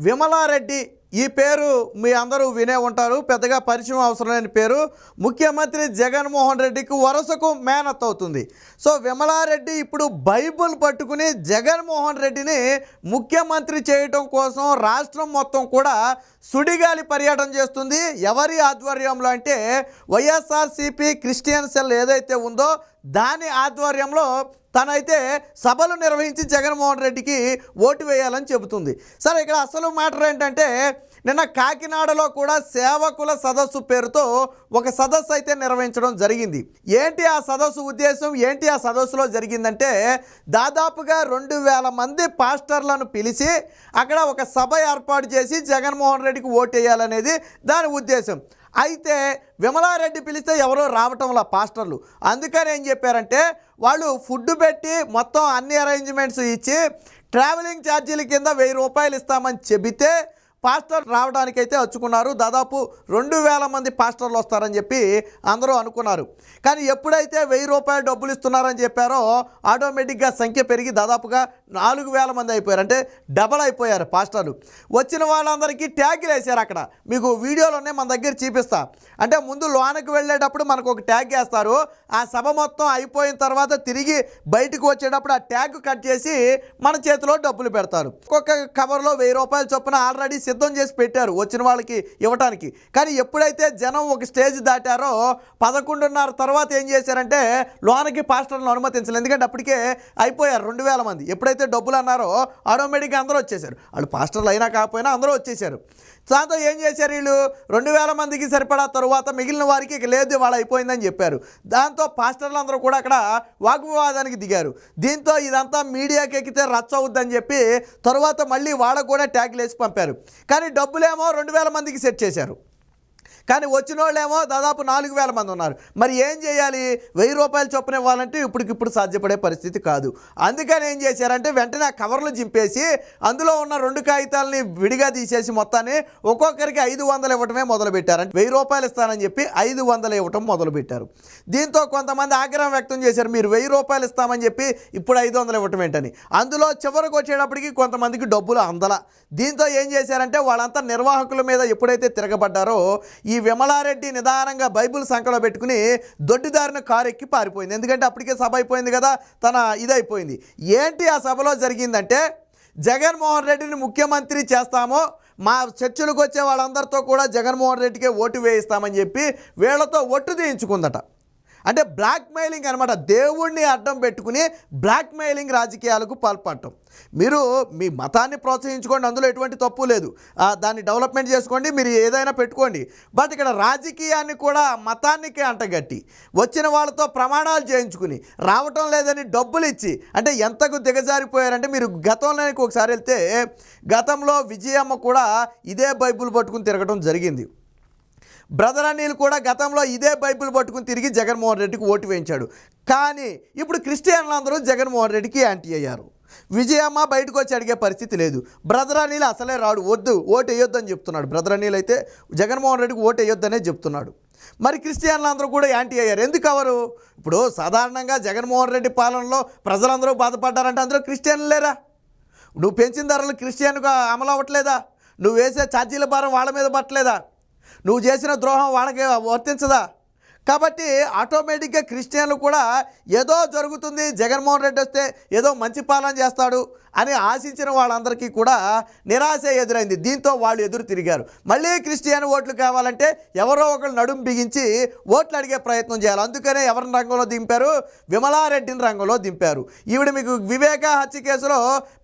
విమలారెడ్డి ఈ పేరు మీ అందరూ వినే ఉంటారు. పెద్దగా పరిచయం అవసరం లేని పేరు. ముఖ్యమంత్రి జగన్మోహన్ రెడ్డికి వరుసకు మేనత్ అవుతుంది. సో విమలారెడ్డి ఇప్పుడు బైబుల్ పట్టుకుని జగన్మోహన్ రెడ్డిని ముఖ్యమంత్రి చేయటం కోసం రాష్ట్రం మొత్తం కూడా సుడిగాలి పర్యటన చేస్తుంది. ఎవరి ఆధ్వర్యంలో అంటే వైఎస్ఆర్సీపీ క్రిస్టియన్ సెల్ ఏదైతే ఉందో దాని ఆధ్వర్యంలో తనైతే సభలు నిర్వహించి జగన్మోహన్ రెడ్డికి ఓటు వేయాలని చెబుతుంది. సరే, ఇక్కడ అసలు మ్యాటర్ ఏంటంటే నిన్న కాకినాడలో కూడా సేవకుల సదస్సు పేరుతో ఒక సదస్సు అయితే నిర్వహించడం జరిగింది. ఏంటి ఆ సదస్సు ఉద్దేశం, ఏంటి ఆ సదస్సులో జరిగిందంటే దాదాపుగా 2000 మంది పాస్టర్లను పిలిచి అక్కడ ఒక సభ ఏర్పాటు చేసి జగన్మోహన్ రెడ్డికి ఓటు వేయాలనేది దాని ఉద్దేశం. అయితే విమలారెడ్డి పిలిస్తే ఎవరో రావటంలా పాస్టర్లు. అందుకని ఏం చెప్పారంటే వాళ్ళు ఫుడ్ పెట్టి మొత్తం అన్ని అరేంజ్మెంట్స్ ఇచ్చి ట్రావెలింగ్ ఛార్జీల కింద 1000 రూపాయలు ఇస్తామని చెబితే పాస్టర్ రావడానికైతే వచ్చుకున్నారు. దాదాపు 2000 మంది పాస్టర్లు వస్తారని చెప్పి అందరూ అనుకున్నారు. కానీ ఎప్పుడైతే 1000 రూపాయలు డబ్బులు ఇస్తున్నారని చెప్పారో ఆటోమేటిక్గా సంఖ్య పెరిగి దాదాపుగా 4000 మంది అయిపోయారు. అంటే డబల్ అయిపోయారు పాస్టర్లు. వచ్చిన వాళ్ళందరికీ ట్యాగ్లు వేశారు. అక్కడ మీకు వీడియోలోనే మన దగ్గర చూపిస్తా. అంటే ముందు లోనకి వెళ్ళేటప్పుడు మనకు ఒక ట్యాగ్ వేస్తారు. ఆ సభ మొత్తం అయిపోయిన తర్వాత తిరిగి బయటకు వచ్చేటప్పుడు ఆ ట్యాగ్ కట్ చేసి మన చేతిలో డబ్బులు పెడతారు. ఒక్కొక్క కవర్లో 1000 రూపాయలు చొప్పున ఆల్రెడీ సిద్ధం చేసి పెట్టారు వచ్చిన వాళ్ళకి ఇవ్వటానికి. కానీ ఎప్పుడైతే జనం ఒక స్టేజ్ దాటారో 11:30 తర్వాత ఏం చేశారంటే లోనకి పాస్టర్లను అనుమతించలేదు. ఎందుకంటే అప్పటికే అయిపోయారు 2000 మంది. ఎప్పుడైతే డబ్బులు అన్నారో ఆటోమేటిక్గా అందరూ వచ్చేసారు. వాళ్ళు పాస్టర్లు అయినా కాకపోయినా అందరూ వచ్చేసారు. దాంతో ఏం చేశారు వీళ్ళు 2000 మందికి సరిపడా తరువాత మిగిలిన వారికి ఇక లేదు వాళ్ళు అయిపోయిందని చెప్పారు. దాంతో పాస్టర్లు అందరూ కూడా అక్కడ వాగ్వివాదానికి దిగారు. దీంతో ఇదంతా మీడియాకి ఎక్కితే రచ్చ అవుద్దని చెప్పి తరువాత మళ్ళీ వాళ్ళకు కూడా ట్యాగ్లు వేసి పంపారు. కానీ డబ్బులేమో 2000 మందికి సెట్ చేశారు. కానీ వచ్చిన వాళ్ళేమో దాదాపు 4000 మంది ఉన్నారు. మరి ఏం చేయాలి? 1000 రూపాయలు చొప్పున ఇవ్వాలంటే ఇప్పటికిప్పుడు సాధ్యపడే పరిస్థితి కాదు. అందుకని ఏం చేశారంటే వెంటనే ఆ కవర్లు చింపేసి అందులో ఉన్న 2 కాగితాలని విడిగా తీసేసి మొత్తాన్ని ఒక్కొక్కరికి 500 ఇవ్వటమే మొదలుపెట్టారు. అంటే 1000 రూపాయలు ఇస్తానని చెప్పి 500 ఇవ్వటం మొదలుపెట్టారు. దీంతో కొంతమంది ఆగ్రహం వ్యక్తం చేశారు. మీరు 1000 రూపాయలు ఇస్తామని చెప్పి ఇప్పుడు 500 ఇవ్వటం ఏంటని. అందులో చివరికి వచ్చేటప్పటికి కొంతమందికి డబ్బులు అందల. దీంతో ఏం చేశారంటే వాళ్ళంతా నిర్వాహకుల మీద ఎప్పుడైతే తిరగబడ్డారో ఈ విమలారెడ్డి నిదానంగా బైబిల్ సంకలో పెట్టుకుని దొడ్డిదారిన కారు ఎక్కి పారిపోయింది. ఎందుకంటే అప్పటికే సభ అయిపోయింది కదా, తన ఇదైపోయింది. ఏంటి ఆ సభలో జరిగిందంటే జగన్మోహన్ రెడ్డిని ముఖ్యమంత్రి చేస్తామో మా చర్చలకు వచ్చే వాళ్ళందరితో కూడా జగన్మోహన్ రెడ్డికే ఓటు వేయిస్తామని చెప్పి వీళ్ళతో ఒట్టు తీయించుకుందట. అంటే బ్లాక్మెయిలింగ్ అనమాట. దేవుణ్ణి అడ్డం పెట్టుకుని బ్లాక్మెయిలింగ్ రాజకీయాలకు పాల్పడటం. మీరు మీ మతాన్ని ప్రోత్సహించుకోండి, అందులో ఎటువంటి తప్పు లేదు. దాన్ని డెవలప్మెంట్ చేసుకోండి, మీరు ఏదైనా పెట్టుకోండి. బట్ ఇక్కడ రాజకీయాన్ని కూడా మతానికి అంటగట్టి వచ్చిన వాళ్ళతో ప్రమాణాలు చేయించుకుని రావటం లేదని డబ్బులు ఇచ్చి అంటే ఎంతకు దిగజారిపోయారంటే మీరు గతంలోకి ఒకసారి వెళ్తే గతంలో విజయమ్మ కూడా ఇదే బైబిల్ పట్టుకుని తిరగడం జరిగింది. బ్రదర్ అనిల్ కూడా గతంలో ఇదే బైబిల్ పట్టుకుని తిరిగి జగన్మోహన్ రెడ్డికి ఓటు వేయించాడు. కానీ ఇప్పుడు క్రిస్టియన్లు అందరూ జగన్మోహన్ రెడ్డికి యాంటీ అయ్యారు. విజయమ్మ బయటకు వచ్చి అడిగే పరిస్థితి లేదు. బ్రదర్ అనిల్ అసలే రాడు, వద్దు ఓటు వేయొద్దని చెప్తున్నాడు. బ్రదర్ అనిల్ అయితే జగన్మోహన్ రెడ్డికి ఓటు వేయొద్దనే చెప్తున్నాడు. మరి క్రిస్టియన్లు అందరూ కూడా యాంటీ అయ్యారు. ఎందుకు అవరు? ఇప్పుడు సాధారణంగా జగన్మోహన్ రెడ్డి పాలనలో ప్రజలందరూ బాధపడ్డారంటే అందులో క్రిస్టియన్లు లేరా? నువ్వు పెంచిన ధరలు క్రిస్టియన్గా అమలు అవ్వట్లేదా? నువ్వు వేసే ఛార్జీల భారం వాళ్ళ మీద పట్టలేదా? నువ్వు చేసిన ద్రోహం వాళ్ళకి వర్తించదా? కాబట్టి ఆటోమేటిక్గా క్రిస్టియన్లు కూడా ఏదో జరుగుతుంది, జగన్మోహన్ రెడ్డి వస్తే ఏదో మంచి పాలన చేస్తాడు అని ఆశించిన వాళ్ళందరికీ కూడా నిరాశ ఎదురైంది. దీంతో వాళ్ళు ఎదురు తిరిగారు. మళ్ళీ క్రిస్టియన్ ఓట్లు కావాలంటే ఎవరో ఒకరు నడుము బిగించి ఓట్లు అడిగే ప్రయత్నం చేయాలి. అందుకనే ఎవరిని రంగంలో దింపారు? విమలారెడ్డిని రంగంలో దింపారు. ఈవిడ మీకు వివేక హత్య కేసులో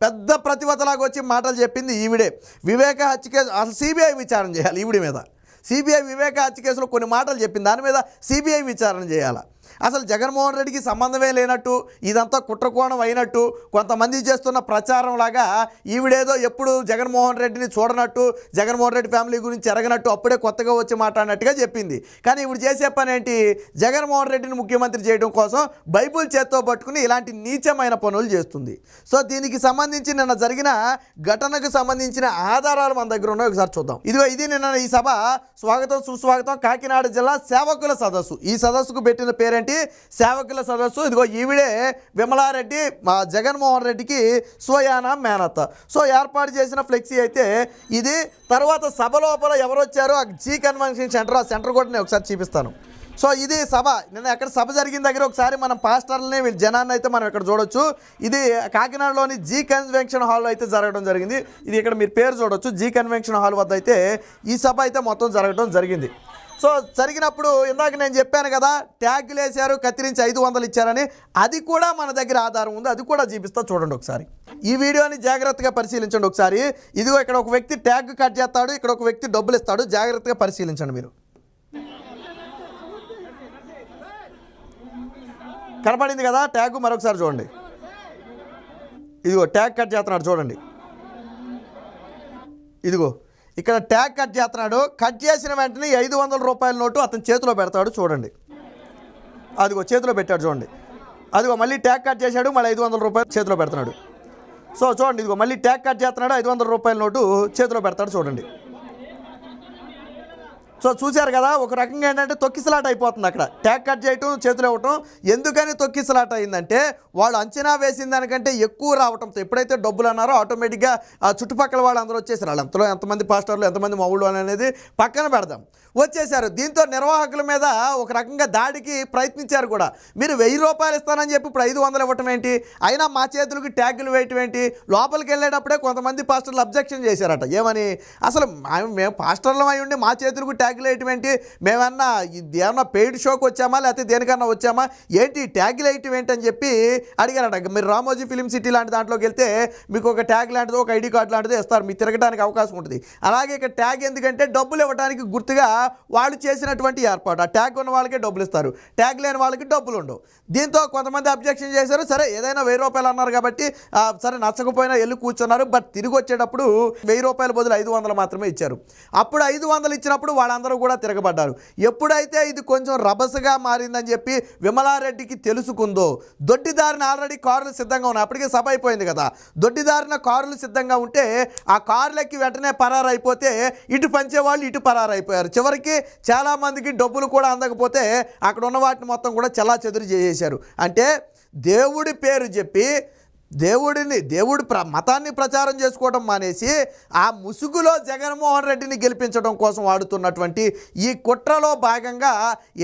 పెద్ద ప్రతివతలాగా వచ్చి మాటలు చెప్పింది ఈవిడే. వివేక హత్య కేసు అసలు సిబిఐ విచారణ చేయాలి ఈవిడ మీద. సిబిఐ వివేక హత్య కేసులో కొన్ని మాటలు చెప్పింది, దాని మీద సిబిఐ విచారణ చేయాలి. అసలు జగన్మోహన్ రెడ్డికి సంబంధమే లేనట్టు, ఇదంతా కుట్రకోణం అయినట్టు కొంతమంది చేస్తున్న ప్రచారం లాగా ఈవిడేదో ఎప్పుడు జగన్మోహన్ రెడ్డిని చూడనట్టు, జగన్మోహన్ రెడ్డి ఫ్యామిలీ గురించి ఎరగనట్టు అప్పుడే కొత్తగా వచ్చి మాట్లాడినట్టుగా చెప్పింది. కానీ ఇప్పుడు చేసే పని ఏంటి? జగన్మోహన్ రెడ్డిని ముఖ్యమంత్రి చేయడం కోసం బైబిల్ చేత్తో పట్టుకుని ఇలాంటి నీచమైన పనులు చేస్తుంది. సో దీనికి సంబంధించి నిన్న జరిగిన ఘటనకు సంబంధించిన ఆధారాలు మన దగ్గర ఉన్నాయి, ఒకసారి చూద్దాం. ఇది నిన్న ఈ సభ స్వాగతం సుస్వాగతం కాకినాడ జిల్లా సేవకుల సదస్సు. ఈ సదస్సుకు పెట్టిన పేరేంటి ఏంటి సేవకుల సదస్సు. ఇదిగో ఈవిడే విమలారెడ్డి జగన్మోహన్ రెడ్డికి స్వయాన మేనత్త. సో ఏర్పాటు చేసిన ఫ్లెక్సీ అయితే ఇది. తర్వాత సభ లోపల ఎవరు వచ్చారో ఆ జీ కన్వెన్షన్ సెంటర్, ఆ సెంటర్ కూడా నేను ఒకసారి చూపిస్తాను. సో ఇది సభ, నిన్న ఎక్కడ సభ జరిగిన దగ్గర ఒకసారి మనం పాస్టర్లని వీళ్ళ జనాన్ని అయితే మనం ఇక్కడ చూడొచ్చు. ఇది కాకినాడలోని జీ కన్వెన్షన్ హాల్లో అయితే జరగడం జరిగింది. ఇది ఇక్కడ మీరు పేరు చూడొచ్చు, జీ కన్వెన్షన్ హాల్ వద్ద అయితే ఈ సభ అయితే మొత్తం జరగడం జరిగింది. సో జరిగినప్పుడు ఇందాక నేను చెప్పాను కదా, ట్యాగులు వేశారు, కత్తిరించి 500 ఇచ్చారని. అది కూడా మన దగ్గర ఆధారం ఉంది, అది కూడా చూపిస్తా చూడండి ఒకసారి. ఈ వీడియోని జాగ్రత్తగా పరిశీలించండి ఒకసారి. ఇదిగో ఇక్కడ ఒక వ్యక్తి ట్యాగ్ కట్ చేస్తాడు, ఇక్కడ ఒక వ్యక్తి డబ్బులు ఇస్తాడు. జాగ్రత్తగా పరిశీలించండి మీరు. కనపడింది కదా ట్యాగ్, మరొకసారి చూడండి. ఇదిగో ట్యాగ్ కట్ చేస్తున్నాడు చూడండి. ఇదిగో ఇక్కడ ట్యాగ్ కట్ చేస్తున్నాడు. కట్ చేసిన వెంటనే 500 రూపాయల నోటు అతని చేతిలో పెడతాడు చూడండి. అదిగో చేతిలో పెట్టాడు చూడండి. అదిగో మళ్ళీ ట్యాగ్ కట్ చేశాడు, మళ్ళీ 500 రూపాయలు చేతిలో పెడుతున్నాడు. సో చూడండి, ఇదిగో మళ్ళీ ట్యాగ్ కట్ చేస్తున్నాడు, 500 రూపాయల నోటు చేతిలో పెడతాడు చూడండి. సో చూశారు కదా, ఒక రకంగా ఏంటంటే తొక్కిసలాట అయిపోతుంది అక్కడ. ట్యాగ్ కట్ చేయటం, చేతులు ఇవ్వటం. ఎందుకని తొక్కిసలాట అయిందంటే వాళ్ళు అంచనా వేసిన దానికంటే ఎక్కువ రావటంతో ఎప్పుడైతే డబ్బులు అన్నారో ఆటోమేటిక్గా ఆ చుట్టుపక్కల వాళ్ళు అందరూ వచ్చేసారు. వాళ్ళు ఎంతలో ఎంతమంది పాస్టర్లు, ఎంతమంది మౌళ్ళు అనేది పక్కన పెడదాం, వచ్చేసారు. దీంతో నిర్వాహకుల మీద ఒక రకంగా దాడికి ప్రయత్నించారు కూడా. మీరు 1000 రూపాయలు ఇస్తానని చెప్పి ఇప్పుడు 500 ఇవ్వటం ఏంటి, అయినా మా చేతులకి ట్యాగులు వేయటం ఏంటి. లోపలికి వెళ్ళేటప్పుడే కొంతమంది పాస్టర్లు అబ్జెక్షన్ చేశారట. ఏమని, అసలు మేము పాస్టర్లం అయి ఉండి మా చేతులకు ట్యాగులు వేయటం ఏంటి, మేమన్నా ఏమన్నా పెయిడ్ షోకి వచ్చామా లేకపోతే దేనికన్నా వచ్చామా ఏంటి, ట్యాగులు వేయటం ఏంటి అని చెప్పి అడిగారట. మీరు రామోజీ ఫిలిం సిటీ లాంటి దాంట్లోకి వెళ్తే మీకు ఒక ట్యాగ్ లాంటిది, ఒక ఐడి కార్డు లాంటిది ఇస్తారు, మీరు తిరగడానికి అవకాశం ఉంటుంది. అలాగే ఇక్కడ ట్యాగ్ ఎందుకంటే డబ్బులు ఇవ్వడానికి గుర్తుగా వాళ్ళు చేసినటువంటి ఏర్పాటు. ఆ ట్యాగ్ ఉన్న వాళ్ళకే డబ్బులు ఇస్తారు, ట్యాగ్ లేని వాళ్ళకి డబ్బులు ఉండవు. దీంతో కొంతమంది అబ్జెక్షన్ చేశారు. సరే ఏదైనా 1000 రూపాయలు అన్నారు కాబట్టి సరే నచ్చకపోయినా వెళ్ళి కూర్చున్నారు. బట్ తిరిగి వచ్చేటప్పుడు 1000 రూపాయల బదులు 500 మాత్రమే ఇచ్చారు. అప్పుడు 500 ఇచ్చినప్పుడు వాళ్ళందరూ కూడా తిరగబడ్డారు. ఎప్పుడైతే ఇది కొంచెం రభసగా మారిందని చెప్పి విమలారెడ్డికి తెలుసుకుందో, దొడ్డిదారిన ఆల్రెడీ కార్లు సిద్ధంగా ఉన్నాయి, అప్పటికే సభ అయిపోయింది కదా, దొడ్డిదారిన కార్లు సిద్ధంగా ఉంటే ఆ కార్లెక్కి వెంటనే పరారైపోతే ఇటు పంచేవాళ్ళు ఇటు పరారైపోయారు. చివరికి చాలామందికి డబ్బులు కూడా అందకపోతే అక్కడ ఉన్న వాటిని మొత్తం కూడా చెల్లాచెదురు చేసేశారు. అంటే దేవుడి పేరు చెప్పి దేవుడి మతాన్ని ప్రచారం చేసుకోవడం మానేసి ఆ ముసుగులో జగన్మోహన్ రెడ్డిని గెలిపించడం కోసం వాడుతున్నటువంటి ఈ కుట్రలో భాగంగా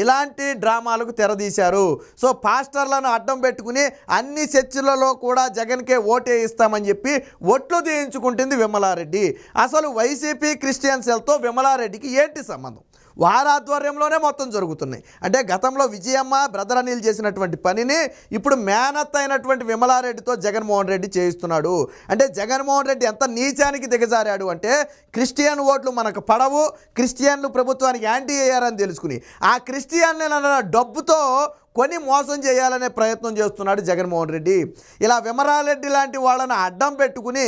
ఇలాంటి డ్రామాలకు తెరదీశారు. సో పాస్టర్లను అడ్డం పెట్టుకుని అన్ని చర్చిలలో కూడా జగన్కే ఓటే ఇస్తామని చెప్పి ఓట్లు తీయించుకుంటుంది విమలారెడ్డి. అసలు వైసీపీ క్రిస్టియన్ సెల్తో విమలారెడ్డికి ఏంటి సంబంధం? వారి ఆధ్వర్యంలోనే మొత్తం జరుగుతున్నాయి. అంటే గతంలో విజయమ్మ, బ్రదర్ అనిల్ చేసినటువంటి పనిని ఇప్పుడు మేనత్ అయినటువంటి విమలారెడ్డితో జగన్మోహన్ రెడ్డి చేయిస్తున్నాడు. అంటే జగన్మోహన్ రెడ్డి ఎంత నీచానికి దిగజారాడు అంటే, క్రిస్టియన్ ఓట్లు మనకు పడవు, క్రిస్టియన్లు ప్రభుత్వానికి యాంటీ అయ్యారని తెలుసుకుని ఆ క్రిస్టియన్ల డబ్బుతో కొని మోసం చేయాలనే ప్రయత్నం చేస్తున్నాడు జగన్మోహన్ రెడ్డి. ఇలా విమలారెడ్డి లాంటి వాళ్ళని అడ్డం పెట్టుకుని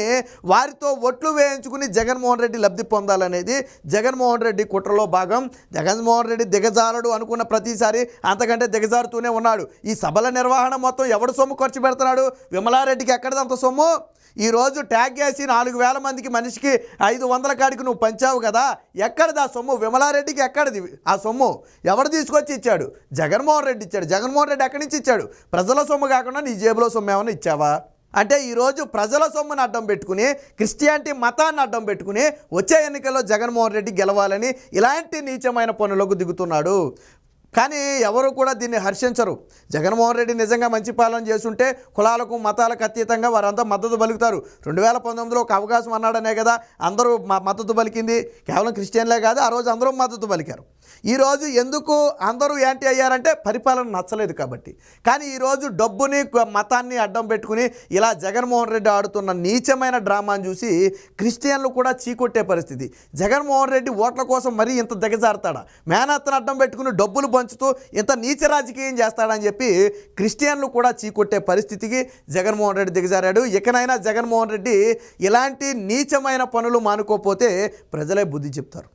వారితో ఓట్లు వేయించుకుని జగన్మోహన్ రెడ్డి లబ్ధి పొందాలనేది జగన్మోహన్ రెడ్డి కుట్రలో భాగం. జగన్మోహన్ రెడ్డి దిగజారడు అనుకున్న ప్రతిసారి అంతకంటే దిగజారుతూనే ఉన్నాడు. ఈ సభల నిర్వహణ మొత్తం ఎవడు సొమ్ము ఖర్చు పెడుతున్నాడు? విమలారెడ్డికి ఎక్కడిది అంత సొమ్ము? ఈరోజు ట్యాగ్ వేసి 4000 మందికి మనిషికి 500 కాడికి నువ్వు పంచావు కదా, ఎక్కడిది ఆ సొమ్ము? విమలారెడ్డికి ఎక్కడిది ఆ సొమ్ము? ఎవడు తీసుకొచ్చి ఇచ్చాడు? జగన్మోహన్ రెడ్డి ఇచ్చాడు. జగన్మోహన్ రెడ్డి ఎక్కడి నుంచి ఇచ్చాడు? ప్రజల సొమ్ము కాకుండా నీ జేబులో సొమ్ము ఏమైనా ఇచ్చావా? అంటే ఈరోజు ప్రజల సొమ్మును అడ్డం పెట్టుకుని, క్రిస్టియానిటీ మతాన్ని అడ్డం పెట్టుకుని వచ్చే ఎన్నికల్లో జగన్మోహన్ రెడ్డి గెలవాలని ఇలాంటి నీచమైన పనులకు దిగుతున్నాడు. కానీ ఎవరు కూడా దీన్ని హర్షించరు. జగన్మోహన్ రెడ్డి నిజంగా మంచి పాలన చేస్తుంటే కులాలకు మతాలకు అతీతంగా వారంతా మద్దతు పలుకుతారు. 2019లో ఒక అవకాశం అన్నాడనే కదా అందరూ మద్దతు పలికింది. కేవలం క్రిస్టియన్లే కాదు, ఆ రోజు అందరూ మద్దతు పలికారు. ఈరోజు ఎందుకు అందరూ యాంటీ అయ్యారంటే పరిపాలన నచ్చలేదు కాబట్టి. కానీ ఈరోజు డబ్బుని మతాన్ని అడ్డం పెట్టుకుని ఇలా జగన్మోహన్ రెడ్డి ఆడుతున్న నీచమైన డ్రామాను చూసి క్రిస్టియన్లు కూడా చీకొట్టే పరిస్థితి. జగన్మోహన్ రెడ్డి ఓట్ల కోసం మరీ ఇంత దిగజారుతాడా? మేనత్తను అడ్డం పెట్టుకుని డబ్బులు పంచుతూ ఇంత నీచ రాజకీయం చేస్తాడని చెప్పి క్రిస్టియన్లు కూడా చీకొట్టే పరిస్థితికి జగన్మోహన్ రెడ్డి దిగజారాడు. ఇకనైనా జగన్మోహన్ రెడ్డి ఇలాంటి నీచమైన పనులు మానుకోకపోతే ప్రజలే బుద్ధి చెప్తారు.